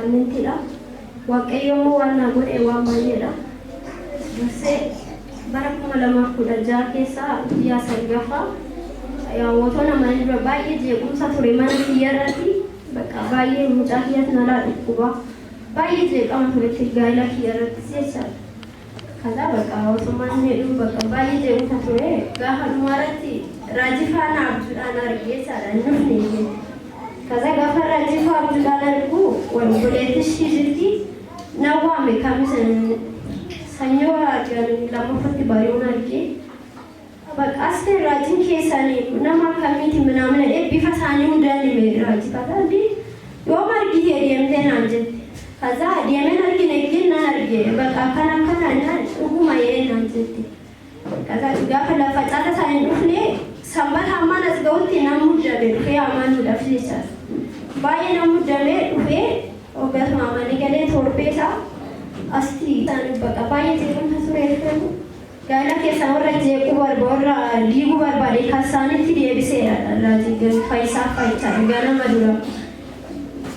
saamintidha. Waaqayyoon waan na godhe waan baay'eedha. Dursee bara 2016 keessa guyyaa Sangaffaa yaa'ootoo namoonni dura baay'ee jeequmsa ture mana kiyyarratti bakka baay'ee mucaa kiyyatti nalaa dhukkuba baay'ee jeeqama ture gaa'ela kiyyarratti jechaadha. Kaza bakka osummaan jedhu bakka baay'ee jeequmsa ture gaafa dhumaarratti raajifaan abjuudhaan argee jechaadha nufni jedhe. Kaza gaafa raajifaa abjuudhaan argu walgoleettii jirti nawwaame kamisa sanyoo lammaffatti bari'uun argee bakka asii raajin keessanii nama akkamiiti minamna bifa isaanii hundaan hime raajifata yoo margitee deemtee naan jette. Kaza deemeen argine ginnaan argee bakka akkana dhuguma naan jette. Kaza gaafa lafa caata isaanii dhufne sanbata hammaan as ga'utti nama muddame dhufee amaanuudhaaf jechaas. Baay'ee nama muddamee dhufee ogasuma amanii galee torbeesaa asti isaanii bakka baay'ee jeequmsa ture gaa'ela keessa warra jeequu warra diiguu barbaade kan isaanitti deebiseera raajii faayisaa faayichaa ganama dura.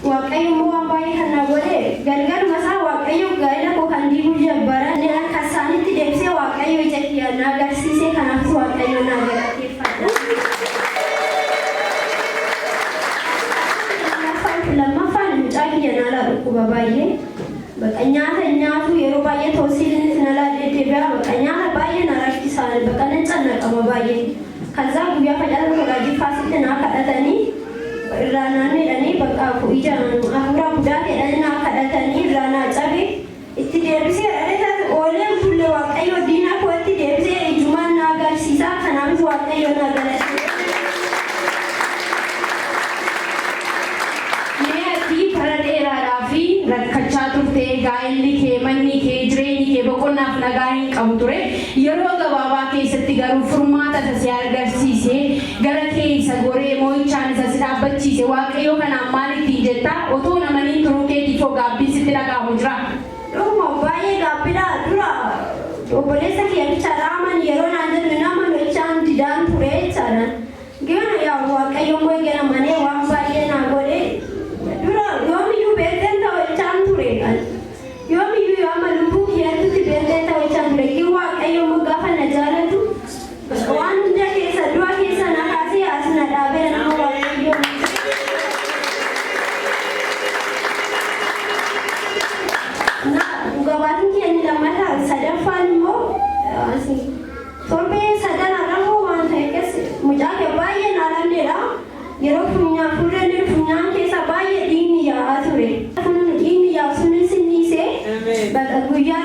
Waaqayyo immoo waan baay'ee kan na godhe galgaluma isaa waaqayyo gaa'ela koo kan diiguu jabbara kan isaanitti deebisee waaqayyo ija kiyya na agarsiisee kanaafis waaqayyo na galateeffadha. Lammaffaan mucaa kiyya nalaa dhukkuba baay'ee bakka nyaatu yeroo baay'ee toosiin nalaa deddeebi'a bakka nyaata baay'ee na rakkisaa bakka nan cannaqama baay'ee. Kaza guyyaa facaasa raajii faasitti naa kadhatanii irraa naannedhanii bakka ija afuuraa guddaa jedhanii naa kadhatanii irraa naa cabe itti deebisee dhaleetaas ooleen fuullee waaqayyo diina kootti deebisee ijumaan na agarsiisaa kanaafis waaqayyo na galateeffadha. Rakkachaa turte gaa'elli kee manni kee jireenyi kee boqonnaaf nagaa hin qabu ture yeroo gabaabaa keessatti garuu furmaata isa agarsiise gara kee isa goree moo'ichaan isa si dhaabbachiise waaqayyo kanaan maalitti jetta otoo namanii turuu keetiif gaabbiin sitti dhaga'amu jira. Dhuguma baay'ee gaabbiidha dura obboleessa kiyyacha raaman yeroo naan jedhu nama lolchaan didaan ture jechaadha. Gana yaa waaqayyo immoo eegala manee waan baay'ee naa godhe dura yoomiyyuu beekteen ta'uchaan ture kan yoomiyyuu yoo amma lubbuu kiyyattutti beekteen ta'uchaan ture ki waaqayyo immoo gaafa na jaalatu waan hunda keessa du'a keessa na kaasee as na dhaabee nama waaqayyo gabaatiin kiyyanni lammataa sadaffaan immoo torbee sadan arramoo waan ta'eef mucaa kee baay'ee naalanneedha yeroo funyaan keessa baay'ee dhiigni yaa'aa ture. Dhiigni yaa'u sunis niisee bakka guyyaa